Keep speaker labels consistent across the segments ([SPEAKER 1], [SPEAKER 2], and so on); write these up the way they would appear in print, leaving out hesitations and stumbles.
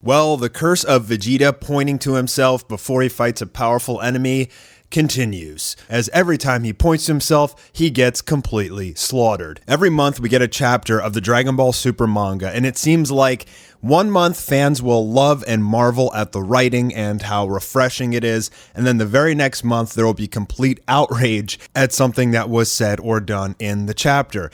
[SPEAKER 1] Well, the curse of Vegeta pointing to himself before he fights a powerful enemy continues, as every time he points to himself, he gets completely slaughtered. Every month we get a chapter of the Dragon Ball Super manga, and it seems like one month fans will love and marvel at the writing and how refreshing it is, and then the very next month there will be complete outrage at something that was said or done in the chapter.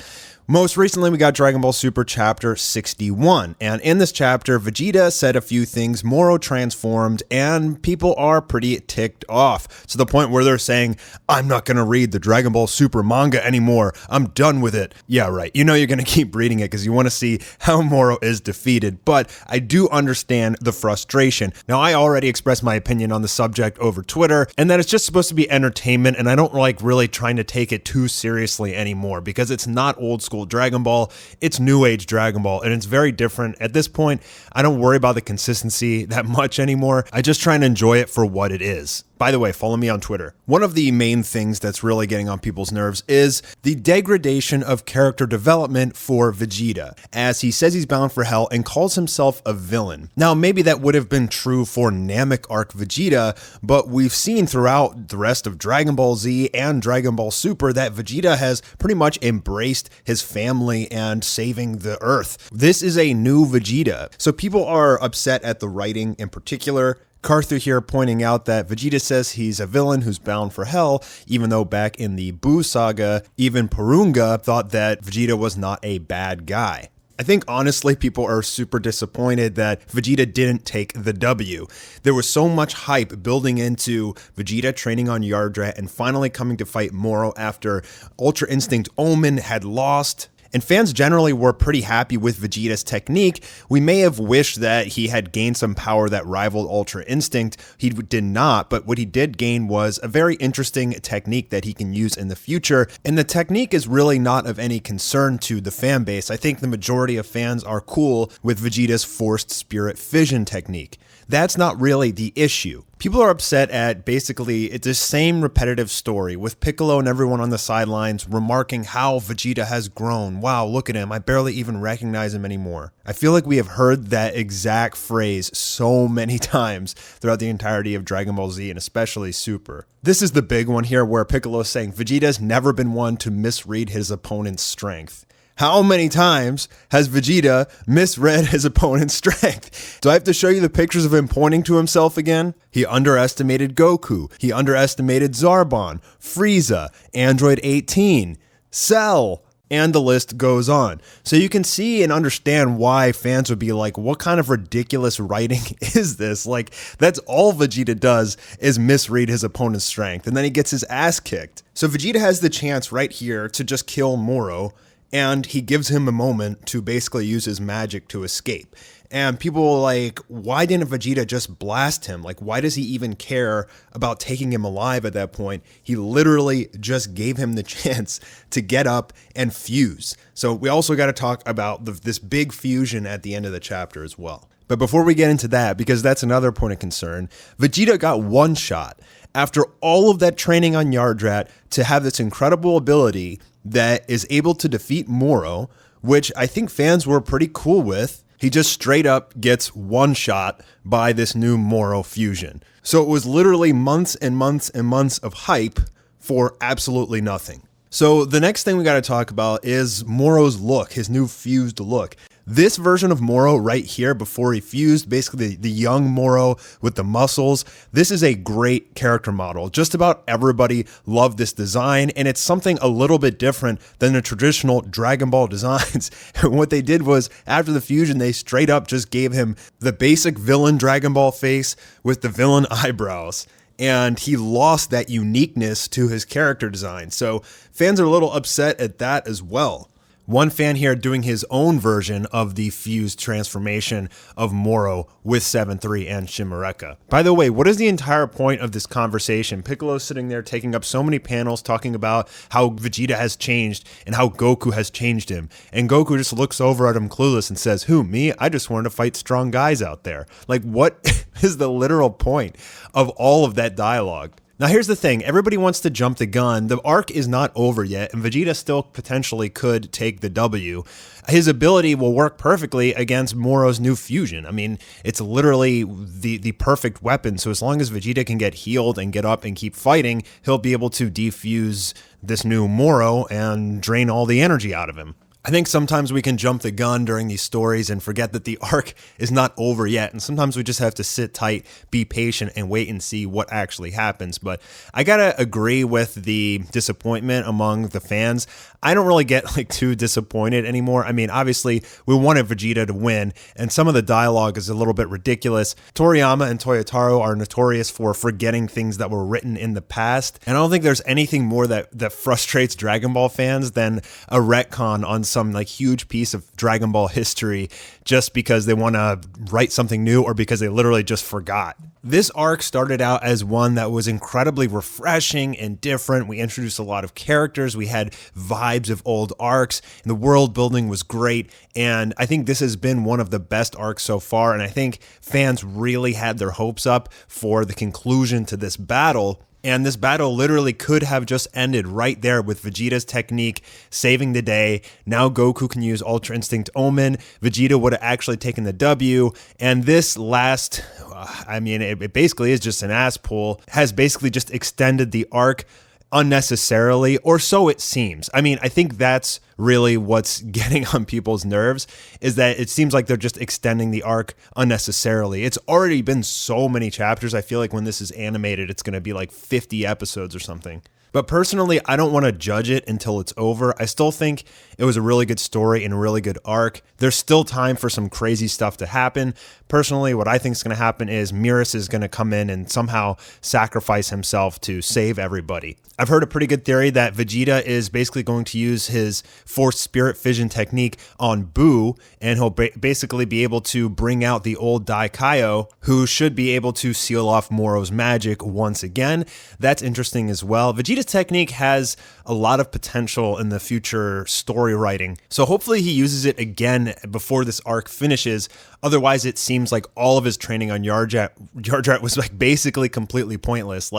[SPEAKER 1] Most recently, we got Dragon Ball Super Chapter 61, and in this chapter, Vegeta said a few things, Moro transformed, and people are pretty ticked off, to the point where they're saying, I'm not gonna read the Dragon Ball Super manga anymore, I'm done with it. Yeah, right, you know you're gonna keep reading it because you want to see how Moro is defeated, but I do understand the frustration. Now, I already expressed my opinion on the subject over Twitter, and that it's just supposed to be entertainment, and I don't like really trying to take it too seriously anymore, because it's not old school Dragon Ball, it's new age Dragon Ball, and it's very different. At this point, I don't worry about the consistency that much anymore. I just try and enjoy it for what it is. By the way, follow me on Twitter. One of the main things that's really getting on people's nerves is the degradation of character development for Vegeta, as he says he's bound for hell and calls himself a villain. Now, maybe that would have been true for Namek Arc Vegeta, but we've seen throughout the rest of Dragon Ball Z and Dragon Ball Super that Vegeta has pretty much embraced his family and saving the Earth. This is a new Vegeta, so people are upset at the writing in particular. Carthu here pointing out that Vegeta says he's a villain who's bound for hell, even though back in the Buu saga, even Purunga thought that Vegeta was not a bad guy. I think honestly people are super disappointed that Vegeta didn't take the W. There was so much hype building into Vegeta training on Yardrat and finally coming to fight Moro after Ultra Instinct Omen had lost. And fans generally were pretty happy with Vegeta's technique. We may have wished that he had gained some power that rivaled Ultra Instinct. He did not, but what he did gain was a very interesting technique that he can use in the future. And the technique is really not of any concern to the fan base. I think the majority of fans are cool with Vegeta's forced spirit fission technique. That's not really the issue. People are upset at basically it's the same repetitive story with Piccolo and everyone on the sidelines remarking how Vegeta has grown. Wow, look at him. I barely even recognize him anymore. I feel like we have heard that exact phrase so many times throughout the entirety of Dragon Ball Z and especially Super. This is the big one here where Piccolo is saying Vegeta's never been one to misread his opponent's strength. How many times has Vegeta misread his opponent's strength? Do I have to show you the pictures of him pointing to himself again? He underestimated Goku. He underestimated Zarbon, Frieza, Android 18, Cell, and the list goes on. So you can see and understand why fans would be like, what kind of ridiculous writing is this? Like, that's all Vegeta does is misread his opponent's strength, and then he gets his ass kicked. So Vegeta has the chance right here to just kill Moro, and he gives him a moment to basically use his magic to escape. And people were like, why didn't Vegeta just blast him? Like, why does he even care about taking him alive at that point? He literally just gave him the chance to get up and fuse. So we also got to talk about this big fusion at the end of the chapter as well. But before we get into that, because that's another point of concern, Vegeta got one shot after all of that training on Yardrat to have this incredible ability that is able to defeat Moro, which I think fans were pretty cool with. He just straight up gets one shot by this new Moro fusion. So it was literally months and months and months of hype for absolutely nothing. So the next thing we got to talk about is Moro's look, his new fused look. This version of Moro right here before he fused, basically the young Moro with the muscles, this is a great character model. Just about everybody loved this design, and it's something a little bit different than the traditional Dragon Ball designs. And what they did was, after the fusion, they straight up just gave him the basic villain Dragon Ball face with the villain eyebrows. And he lost that uniqueness to his character design. So fans are a little upset at that as well. One fan here doing his own version of the fused transformation of Moro with 7-3 and Shimareka. By the way, what is the entire point of this conversation? Piccolo's sitting there taking up so many panels talking about how Vegeta has changed and how Goku has changed him. And Goku just looks over at him clueless and says, who, me? I just wanted to fight strong guys out there. Like, what is the literal point of all of that dialogue? Now here's the thing, everybody wants to jump the gun. The arc is not over yet, and Vegeta still potentially could take the W. His ability will work perfectly against Moro's new fusion. I mean, it's literally the perfect weapon, so as long as Vegeta can get healed and get up and keep fighting, he'll be able to defuse this new Moro and drain all the energy out of him. I think sometimes we can jump the gun during these stories and forget that the arc is not over yet. And sometimes we just have to sit tight, be patient, and wait and see what actually happens. But I gotta agree with the disappointment among the fans. I don't really get too disappointed anymore. I mean, obviously we wanted Vegeta to win, and some of the dialogue is a little bit ridiculous. Toriyama and Toyotaro are notorious for forgetting things that were written in the past. And I don't think there's anything more that frustrates Dragon Ball fans than a retcon on some huge piece of Dragon Ball history just because they want to write something new or because they literally just forgot. This arc started out as one that was incredibly refreshing and different. We introduced a lot of characters. We had vibes of old arcs, and the world building was great. And I think this has been one of the best arcs so far. And I think fans really had their hopes up for the conclusion to this battle. And this battle literally could have just ended right there with Vegeta's technique saving the day. Now Goku can use Ultra Instinct Omen. Vegeta would have actually taken the W. And this last, it basically is just an ass pull, has basically just extended the arc unnecessarily, or so it seems. I mean, I think that's really what's getting on people's nerves, is that it seems like they're just extending the arc unnecessarily. It's already been so many chapters. I feel like when this is animated, it's going to be 50 episodes or something. But personally, I don't want to judge it until it's over. I still think it was a really good story and a really good arc. There's still time for some crazy stuff to happen. Personally, what I think is going to happen is Miras is going to come in and somehow sacrifice himself to save everybody. I've heard a pretty good theory that Vegeta is basically going to use his Force Spirit Fission technique on Buu, and he'll basically be able to bring out the old Daikaio, who should be able to seal off Moro's magic once again. That's interesting as well. Vegeta's technique has a lot of potential in the future story writing, so hopefully he uses it again before this arc finishes. Otherwise, it seems like all of his training on Yardrat was basically completely pointless.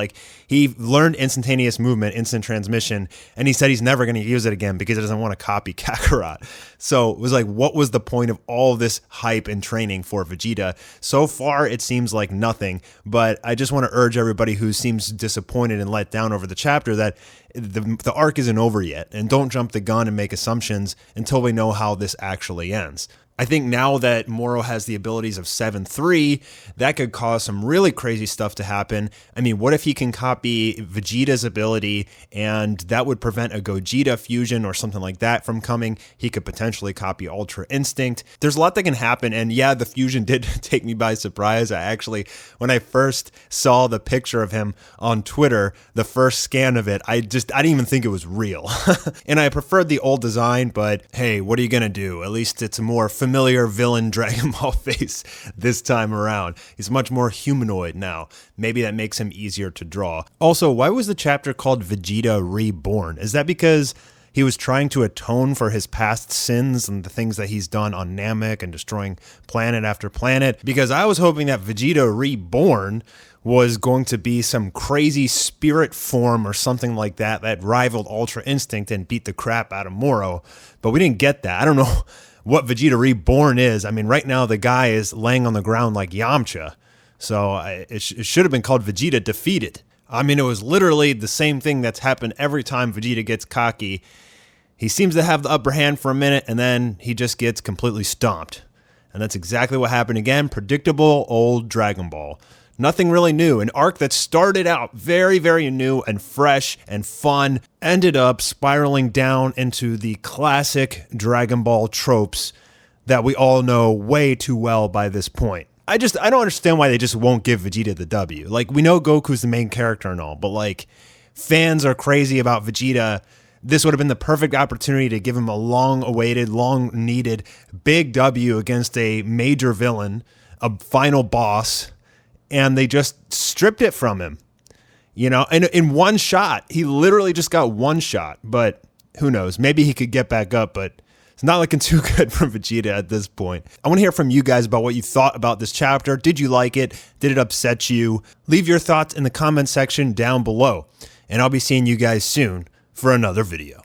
[SPEAKER 1] He learned instantaneous movement, instant transmission, and he said he's never going to use it again because he doesn't want to copy Kakarot. So it was what was the point of all of this hype and training for Vegeta? So far, it seems like nothing, but I just want to urge everybody who seems disappointed and let down over the chapter that the arc isn't over yet, and don't jump the gun and make assumptions until we know how this actually ends. I think now that Moro has the abilities of 7-3, that could cause some really crazy stuff to happen. I mean, what if he can copy Vegeta's ability and that would prevent a Gogeta fusion or something like that from coming? He could potentially copy Ultra Instinct. There's a lot that can happen, and yeah, the fusion did take me by surprise. I actually, when I first saw the picture of him on Twitter, the first scan of it, I didn't even think it was real. And I preferred the old design, but hey, what are you gonna do? At least it's a more familiar villain Dragon Ball face this time around. He's much more humanoid now. Maybe that makes him easier to draw. Also, why was the chapter called Vegeta Reborn? Is that because he was trying to atone for his past sins and the things that he's done on Namek and destroying planet after planet? Because I was hoping that Vegeta Reborn was going to be some crazy spirit form or something like that rivaled Ultra Instinct and beat the crap out of Moro. But we didn't get that. I don't know what Vegeta Reborn is. I mean, right now the guy is laying on the ground like Yamcha. So it should have been called Vegeta Defeated. I mean, it was literally the same thing that's happened every time Vegeta gets cocky. He seems to have the upper hand for a minute, and then he just gets completely stomped. And that's exactly what happened again. Predictable old Dragon Ball. Nothing really new. An arc that started out very, very new and fresh and fun ended up spiraling down into the classic Dragon Ball tropes that we all know way too well by this point. I don't understand why they just won't give Vegeta the W. We know Goku's the main character and all, but fans are crazy about Vegeta. This would have been the perfect opportunity to give him a long-awaited, long-needed big W against a major villain, a final boss, and they just stripped it from him, and in one shot. He literally just got one shot, but who knows? Maybe he could get back up, but It's not looking too good for Vegeta at this point. I want to hear from you guys about what you thought about this chapter. Did you like it? Did it upset you? Leave your thoughts in the comment section down below. And I'll be seeing you guys soon for another video.